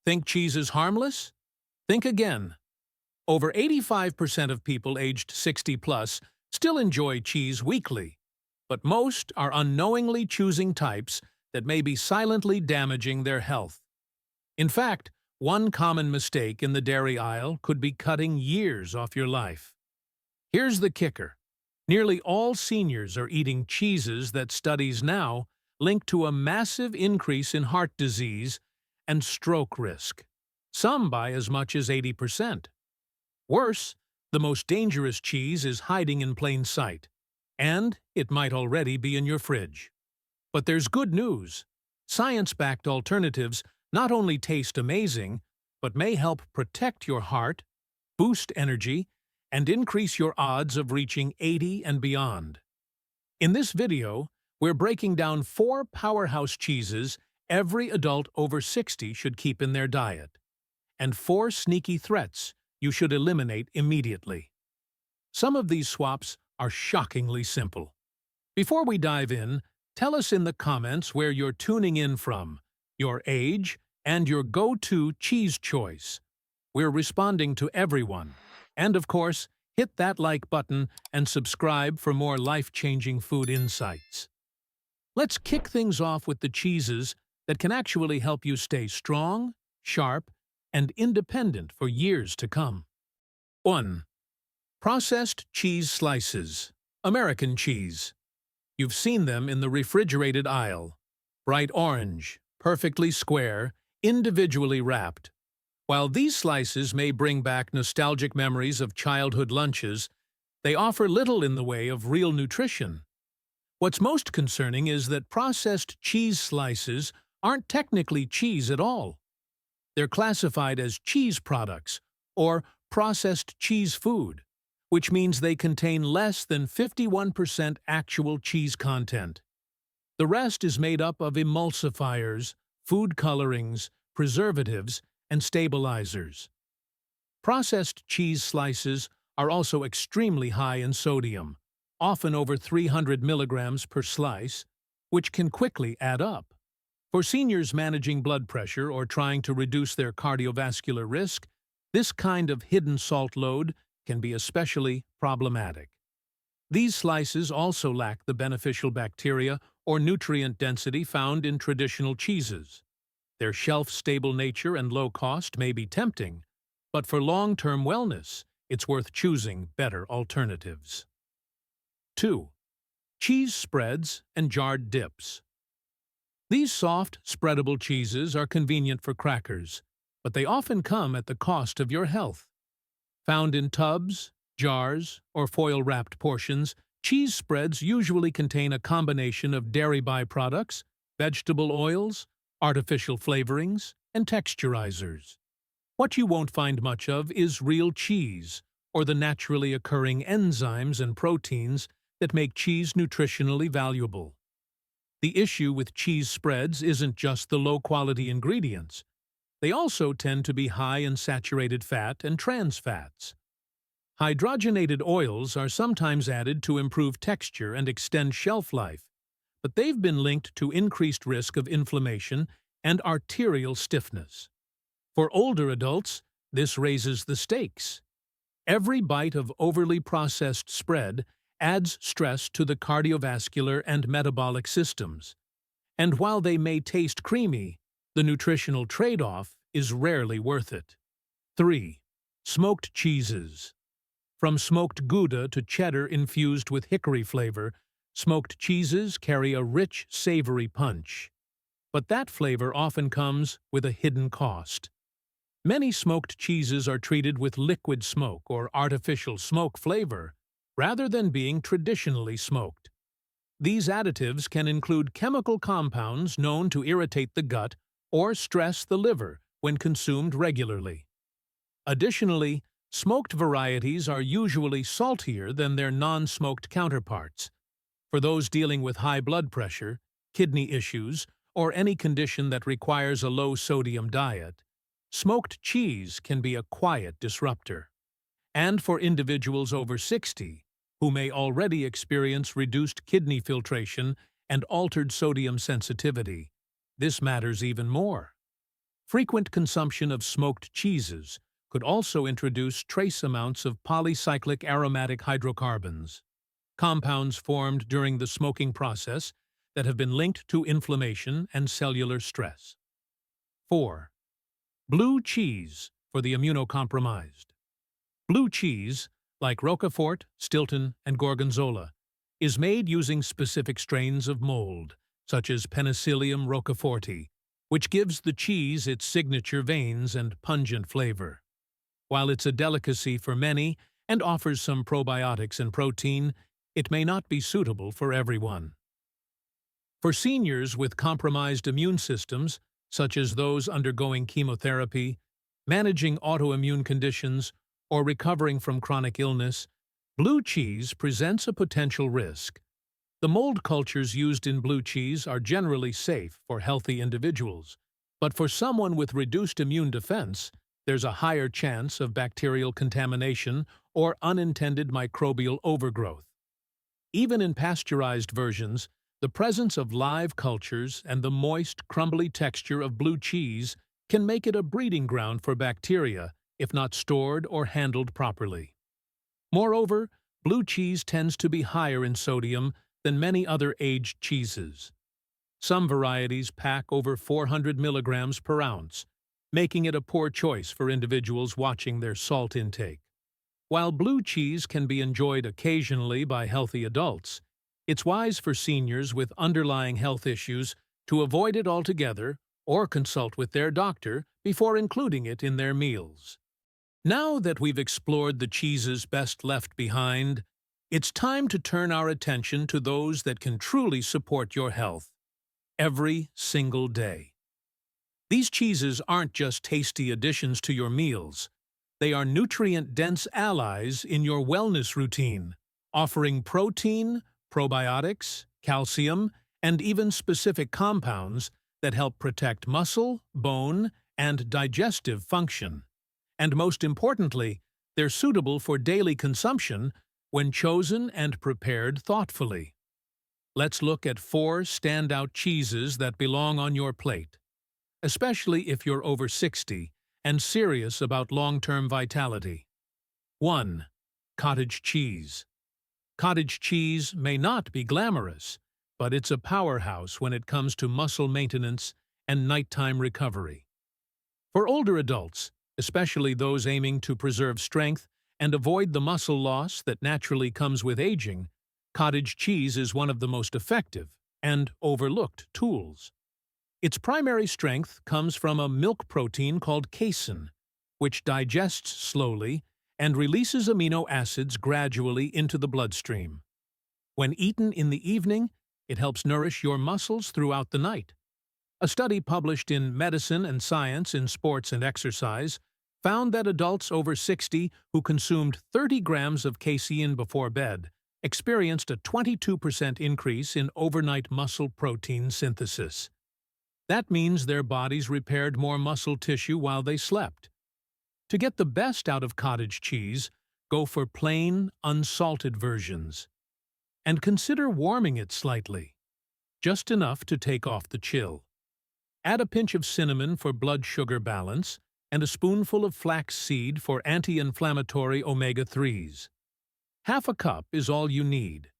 Think cheese is harmless? Think again. Over 85% of people aged 60 plus still enjoy cheese weekly, but most are unknowingly choosing types that may be silently damaging their health. In fact, one common mistake in the dairy aisle could be cutting years off your life. Here's the kicker. Nearly all seniors are eating cheeses that studies now link to a massive increase in heart disease and stroke risk, some by as much as 80%. Worse, the most dangerous cheese is hiding in plain sight, and it might already be in your fridge. But there's good news. Science-backed alternatives not only taste amazing, but may help protect your heart, boost energy, and increase your odds of reaching 80 and beyond. In this video, we're breaking down 4 powerhouse cheeses every adult over 60 should keep in their diet, and 4 sneaky threats you should eliminate immediately. Some of these swaps are shockingly simple. Before we dive in, tell us in the comments where you're tuning in from, your age, and your go-to cheese choice. We're responding to everyone. And of course, hit that like button and subscribe for more life-changing food insights. Let's kick things off with the cheeses that can actually help you stay strong, sharp, and independent for years to come. 1. Processed cheese slices. American cheese. You've seen them in the refrigerated aisle. Bright orange, perfectly square, individually wrapped. While these slices may bring back nostalgic memories of childhood lunches, they offer little in the way of real nutrition. What's most concerning is that processed cheese slices aren't technically cheese at all. They're classified as cheese products, or processed cheese food, which means they contain less than 51% actual cheese content. The rest is made up of emulsifiers, food colorings, preservatives, and stabilizers. Processed cheese slices are also extremely high in sodium, often over 300 milligrams per slice, which can quickly add up. For seniors managing blood pressure or trying to reduce their cardiovascular risk, this kind of hidden salt load can be especially problematic. These slices also lack the beneficial bacteria or nutrient density found in traditional cheeses. Their shelf-stable nature and low cost may be tempting, but for long-term wellness, it's worth choosing better alternatives. 2. Cheese spreads and jarred dips. These soft, spreadable cheeses are convenient for crackers, but they often come at the cost of your health. Found in tubs, jars, or foil-wrapped portions, cheese spreads usually contain a combination of dairy byproducts, vegetable oils, artificial flavorings, and texturizers. What you won't find much of is real cheese, or the naturally occurring enzymes and proteins that make cheese nutritionally valuable. The issue with cheese spreads isn't just the low-quality ingredients. They also tend to be high in saturated fat and trans fats. Hydrogenated oils are sometimes added to improve texture and extend shelf life, but they've been linked to increased risk of inflammation and arterial stiffness. For older adults, this raises the stakes. Every bite of overly processed spread adds stress to the cardiovascular and metabolic systems. And while they may taste creamy, the nutritional trade-off is rarely worth it. 3. Smoked cheeses. From smoked Gouda to cheddar infused with hickory flavor, smoked cheeses carry a rich, savory punch. But that flavor often comes with a hidden cost. Many smoked cheeses are treated with liquid smoke or artificial smoke flavor, rather than being traditionally smoked. These additives can include chemical compounds known to irritate the gut or stress the liver when consumed regularly. Additionally, smoked varieties are usually saltier than their non-smoked counterparts. For those dealing with high blood pressure, kidney issues, or any condition that requires a low-sodium diet, smoked cheese can be a quiet disruptor. And for individuals over 60, who may already experience reduced kidney filtration and altered sodium sensitivity, this matters even more. Frequent consumption of smoked cheeses could also introduce trace amounts of polycyclic aromatic hydrocarbons, compounds formed during the smoking process that have been linked to inflammation and cellular stress. 4. Blue cheese for the immunocompromised. Blue cheese, like Roquefort, Stilton, and Gorgonzola, is made using specific strains of mold, such as Penicillium roqueforti, which gives the cheese its signature veins and pungent flavor. While it's a delicacy for many and offers some probiotics and protein, it may not be suitable for everyone. For seniors with compromised immune systems, such as those undergoing chemotherapy, managing autoimmune conditions, or recovering from chronic illness, blue cheese presents a potential risk. The mold cultures used in blue cheese are generally safe for healthy individuals, but for someone with reduced immune defense, there's a higher chance of bacterial contamination or unintended microbial overgrowth. Even in pasteurized versions, the presence of live cultures and the moist, crumbly texture of blue cheese can make it a breeding ground for bacteria if not stored or handled properly. Moreover, blue cheese tends to be higher in sodium than many other aged cheeses. Some varieties pack over 400 milligrams per ounce, making it a poor choice for individuals watching their salt intake. While blue cheese can be enjoyed occasionally by healthy adults, it's wise for seniors with underlying health issues to avoid it altogether or consult with their doctor before including it in their meals. Now that we've explored the cheeses best left behind, it's time to turn our attention to those that can truly support your health every single day. These cheeses aren't just tasty additions to your meals. They are nutrient-dense allies in your wellness routine, offering protein, probiotics, calcium, and even specific compounds that help protect muscle, bone, and digestive function. And most importantly, they're suitable for daily consumption when chosen and prepared thoughtfully. Let's look at 4 standout cheeses that belong on your plate, especially if you're over 60 and serious about long-term vitality. 1. Cottage cheese. Cottage cheese may not be glamorous, but it's a powerhouse when it comes to muscle maintenance and nighttime recovery. For older adults, especially those aiming to preserve strength and avoid the muscle loss that naturally comes with aging, cottage cheese is one of the most effective and overlooked tools. Its primary strength comes from a milk protein called casein, which digests slowly and releases amino acids gradually into the bloodstream. When eaten in the evening, it helps nourish your muscles throughout the night. A study published in Medicine and Science in Sports and Exercise found that adults over 60 who consumed 30 grams of casein before bed experienced a 22% increase in overnight muscle protein synthesis. That means their bodies repaired more muscle tissue while they slept. To get the best out of cottage cheese, go for plain, unsalted versions. And consider warming it slightly, just enough to take off the chill. Add a pinch of cinnamon for blood sugar balance and a spoonful of flax seed for anti-inflammatory omega-3s. Half a cup is all you need.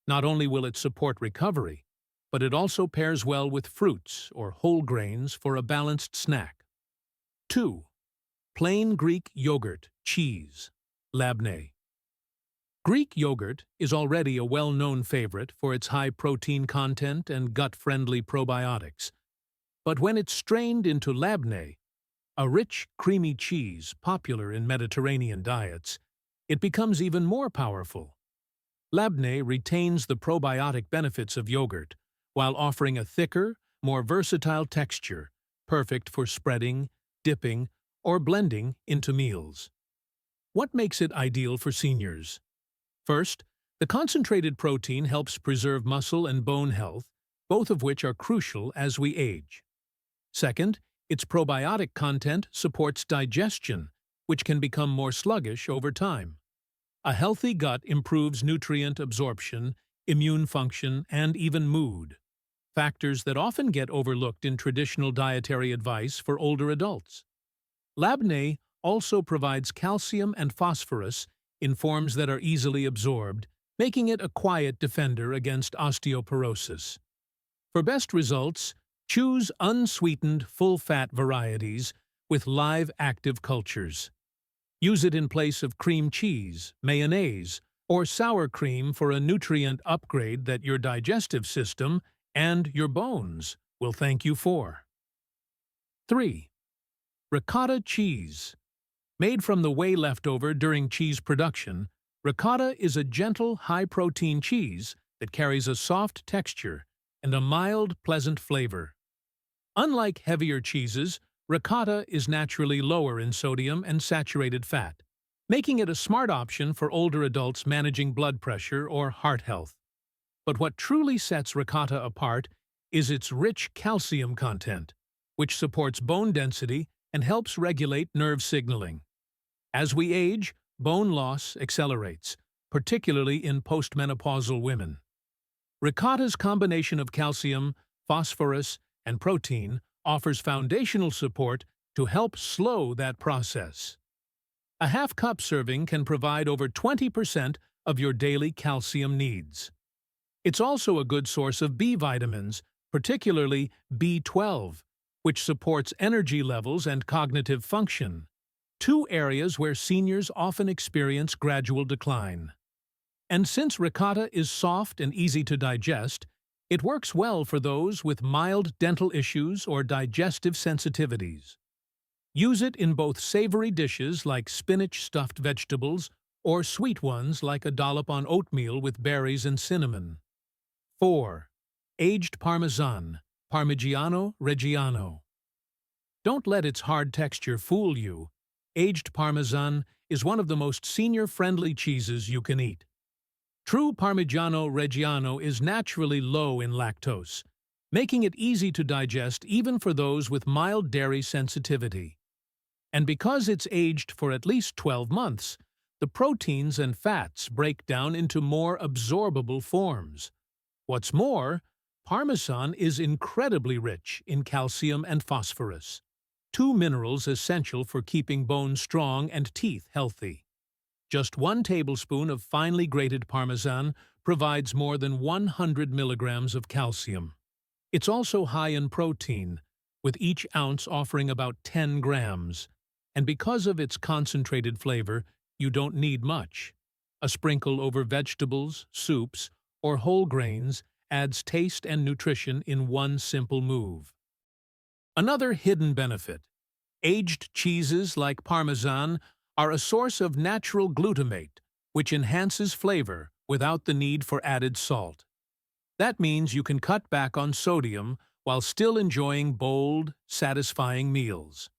Not only will it support recovery, but it also pairs well with fruits or whole grains for a balanced snack. 2. Plain Greek yogurt cheese, labneh. Greek yogurt is already a well-known favorite for its high protein content and gut-friendly probiotics. But when it's strained into labneh, a rich, creamy cheese popular in Mediterranean diets, it becomes even more powerful. Labneh retains the probiotic benefits of yogurt, while offering a thicker, more versatile texture, perfect for spreading, dipping, or blending into meals. What makes it ideal for seniors? First, the concentrated protein helps preserve muscle and bone health, both of which are crucial as we age. Second, its probiotic content supports digestion, which can become more sluggish over time. A healthy gut improves nutrient absorption, immune function, and even mood. factors that often get overlooked in traditional dietary advice for older adults. Labneh also provides calcium and phosphorus in forms that are easily absorbed, making it a quiet defender against osteoporosis. For best results, choose unsweetened, full-fat varieties with live active cultures. Use it in place of cream cheese, mayonnaise, or sour cream for a nutrient upgrade that your digestive system and your bones will thank you for. 3. Ricotta cheese. Made from the whey leftover during cheese production, ricotta is a gentle, high-protein cheese that carries a soft texture and a mild, pleasant flavor. Unlike heavier cheeses, ricotta is naturally lower in sodium and saturated fat, making it a smart option for older adults managing blood pressure or heart health. But what truly sets ricotta apart is its rich calcium content, which supports bone density and helps regulate nerve signaling. As we age, bone loss accelerates, particularly in postmenopausal women. Ricotta's combination of calcium, phosphorus, and protein offers foundational support to help slow that process. A half-cup serving can provide over 20% of your daily calcium needs. It's also a good source of B vitamins, particularly B12, which supports energy levels and cognitive function, two areas where seniors often experience gradual decline. And since ricotta is soft and easy to digest, it works well for those with mild dental issues or digestive sensitivities. Use it in both savory dishes like spinach stuffed vegetables or sweet ones like a dollop on oatmeal with berries and cinnamon. 4. Aged Parmesan, Parmigiano Reggiano. Don't let its hard texture fool you. Aged Parmesan is one of the most senior-friendly cheeses you can eat. True Parmigiano Reggiano is naturally low in lactose, making it easy to digest even for those with mild dairy sensitivity. And because it's aged for at least 12 months, the proteins and fats break down into more absorbable forms. What's more, Parmesan is incredibly rich in calcium and phosphorus, two minerals essential for keeping bones strong and teeth healthy. Just 1 tablespoon of finely grated Parmesan provides more than 100 milligrams of calcium. It's also high in protein, with each ounce offering about 10 grams. And because of its concentrated flavor, you don't need much. A sprinkle over vegetables, soups, or whole grains adds taste and nutrition in one simple move. Another hidden benefit: aged cheeses like Parmesan are a source of natural glutamate, which enhances flavor without the need for added salt. That means you can cut back on sodium while still enjoying bold, satisfying meals.